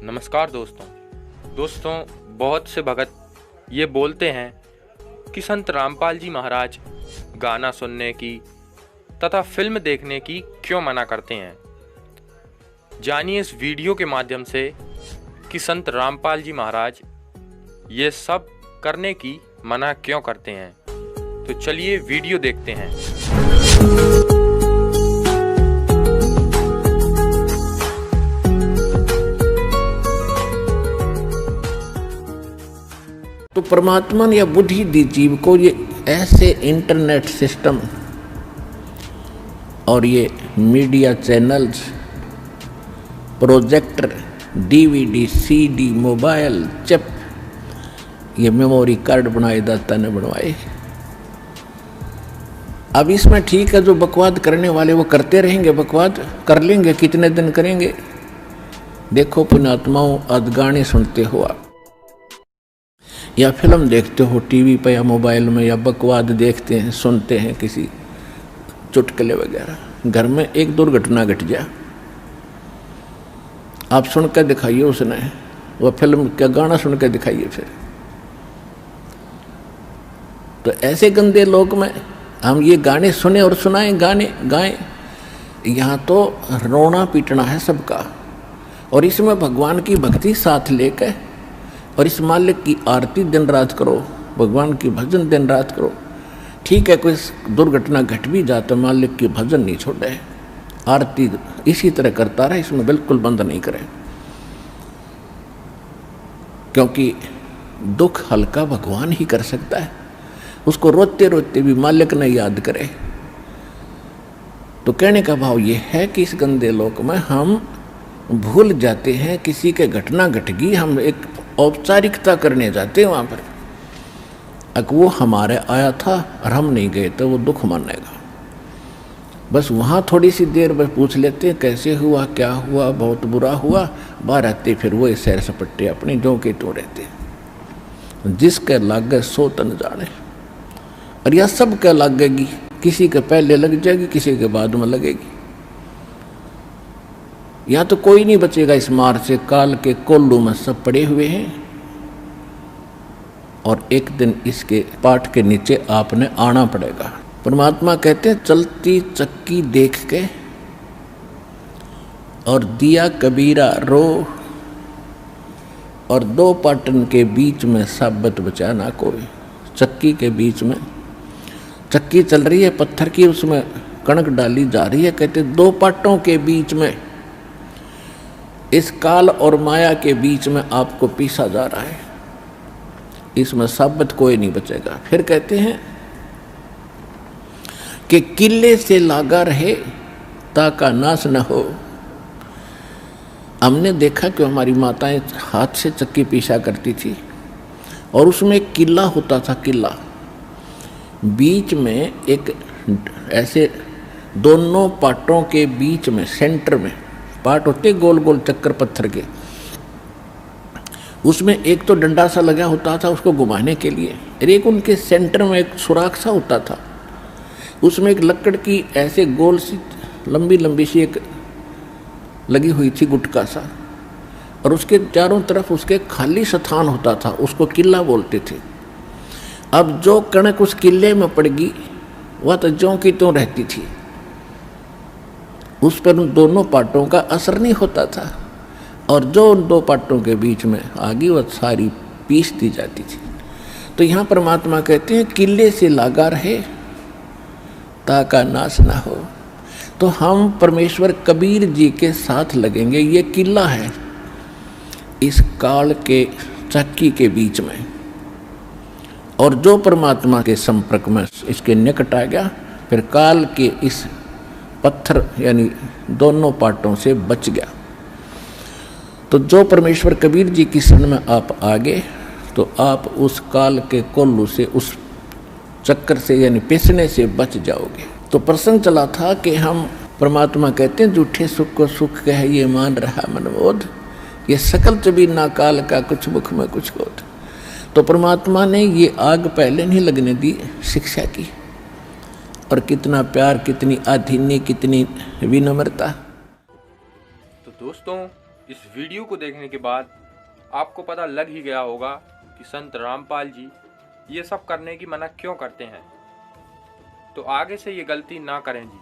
नमस्कार दोस्तों, बहुत से भगत ये बोलते हैं कि संत रामपाल जी महाराज गाना सुनने की तथा फिल्म देखने की क्यों मना करते हैं। जानिए इस वीडियो के माध्यम से कि संत रामपाल जी महाराज ये सब करने की मना क्यों करते हैं। तो चलिए वीडियो देखते हैं। तो परमात्मा ने यह बुद्धि दी जीव को, ये ऐसे इंटरनेट सिस्टम और ये media channels, projector, DVD, CD, mobile, chip, ये मेमोरी कार्ड बनाए दाता ने बनवाए। अब इसमें ठीक है, जो बकवाद करने वाले वो करते रहेंगे, बकवाद कर लेंगे, कितने दिन करेंगे। देखो पुण्यात्माओं, आज गाने सुनते हो आप या फिल्म देखते हो टीवी पर या मोबाइल में, या बकवाद देखते हैं, सुनते हैं किसी चुटकुले वगैरह। घर में एक दुर्घटना घट जाए, आप सुन के दिखाइए, उसने वह फिल्म का गाना सुन के दिखाइए। फिर तो ऐसे गंदे लोग में हम ये गाने सुने और सुनाएं, गाने गाएं। यहाँ तो रोना पीटना है सबका, और इसमें भगवान की भक्ति साथ लेकर और इस मालिक की आरती दिन रात करो, भगवान की भजन दिन रात करो। ठीक है, कोई दुर्घटना घट भी जाए तो मालिक की भजन नहीं छोड़े, आरती इसी तरह करता रहे, इसमें बिल्कुल बंद नहीं करे। क्योंकि दुख हल्का भगवान ही कर सकता है, उसको रोते रोते भी मालिक ने याद करे। तो कहने का भाव ये है कि इस गंदे लोक में हम भूल जाते हैं, किसी के घटना घट गई, हम एक औपचारिकता करने जाते हैं वहाँ पर। अगर वो हमारे आया था और हम नहीं गए तो वो दुख मानेगा। बस वहाँ थोड़ी सी देर में पूछ लेते हैं कैसे हुआ, क्या हुआ, बहुत बुरा हुआ, बाहर आते फिर वो सैर सपट्टे अपने जो के तो रहते। जिसके लागे सो तन जाने, और यह सब के लगेगी, किसी के पहले लग जाएगी, किसी के बाद में लगेगी। यहाँ तो कोई नहीं बचेगा इस मार से। काल के कोल्लू में सब पड़े हुए हैं, और एक दिन इसके पाठ के नीचे आपने आना पड़ेगा। परमात्मा कहते हैं, चलती चक्की देख के और दिया कबीरा रो, और दो पाटन के बीच में साबत बचा ना कोई। चक्की के बीच में चक्की चल रही है पत्थर की, उसमें कणक डाली जा रही है। कहते दो पाटों के बीच में, इस काल और माया के बीच में आपको पीसा जा रहा है, इसमें साबित कोई नहीं बचेगा। फिर कहते हैं कि किले से लागा रहे ताका नाश न हो। हमने देखा कि हमारी माताएं हाथ से चक्की पीसा करती थी, और उसमें एक किला होता था। किला बीच में एक ऐसे दोनों पाटों के बीच में, सेंटर में पाट होते गोल गोल चक्कर पत्थर के, उसमें एक तो डंडा सा लगा होता था उसको घुमाने के लिए, और एक उनके सेंटर में एक सुराख सा होता था, उसमें एक लकड़ की ऐसे गोल सी लंबी लंबी सी एक लगी हुई थी गुटका सा, और उसके चारों तरफ उसके खाली स्थान होता था, उसको किला बोलते थे। अब जो कणक उस किले में पड़ गई वह तो ज्यों की त्यों रहती थी, उस पर उन दोनों पाटों का असर नहीं होता था, और जो उन दो पाटों के बीच में आ गई वह सारी पीस दी जाती थी। तो यहाँ परमात्मा कहते हैं किले से लागा रहे ताका नाश ना हो। तो हम परमेश्वर कबीर जी के साथ लगेंगे। ये किला है इस काल के चक्की के बीच में, और जो परमात्मा के संपर्क में इसके निकट आ गया, फिर काल के इस पत्थर यानी दोनों पाटों से बच गया। तो जो परमेश्वर कबीर जी की शरण में आप आ गए, तो आप उस काल के कोल्लू से, उस चक्कर से यानी पिसने से बच जाओगे। तो प्रसंग चला था कि हम परमात्मा कहते हैं झूठे सुख को सुख कह ये मान रहा मनबोध, ये सकल चबी ना काल का कुछ मुख में कुछ क्रोध। तो परमात्मा ने ये आग पहले नहीं लगने दी शिक्षा की, और कितना प्यार, कितनी आधीन्य, कितनी विनम्रता। तो दोस्तों इस वीडियो को देखने के बाद आपको पता लग ही गया होगा कि संत रामपाल जी ये सब करने की मना क्यों करते हैं। तो आगे से ये गलती ना करें जी।